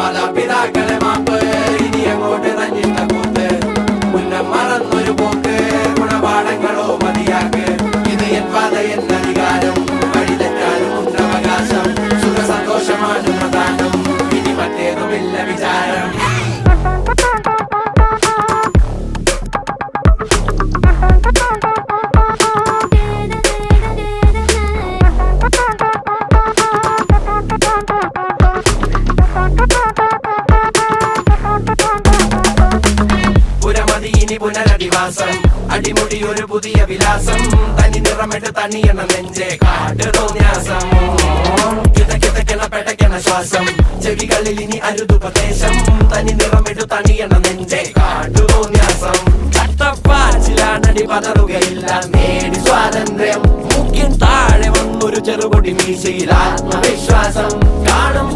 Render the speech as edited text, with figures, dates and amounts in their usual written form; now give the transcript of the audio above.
മാതാപിതാക്കളെ മാപ്പ് ഇനി അങ്ങോട്ട് തന്നിട്ട കൂത്ത് മുന്നം മറന്നൊരു പോക്ക് ഗുണപാഠങ്ങളോ മതിയാക്ക് ഇത് എൻ പാത എന്നധികാരം വഴി തെറ്റാനും ഉണ്ടവകാശം സുഖ സന്തോഷമാണ് പ്രധാനം ഇനി മറ്റേതുമില്ല വിചാരം ഇനി പുനരധിവാസം അടിമുടി ഒരു പുതിയ വിലാസം തനി നിറമിട്ട് തണിയണ നെഞ്ചെ കാട്ട് തോന്യാസം കിതക്കിതക്കണ പെടക്കണ ശ്വാസം ചെവികളിൽ ഇനി അരുതുപദേശം തനി നിറമിട്ട് തണിയണ നെഞ്ചെ കാട്ടു തോന്യാസം ചട്ടപ്പാച്ചിലാണടി പതറുകയില്ല നേടി സ്വാതന്ത്ര്യം മുഖ്യൻ താഴെ വന്നൊരു ചെറുപൊടി മീശയിൽ ആത്മവിശ്വാസം കാണും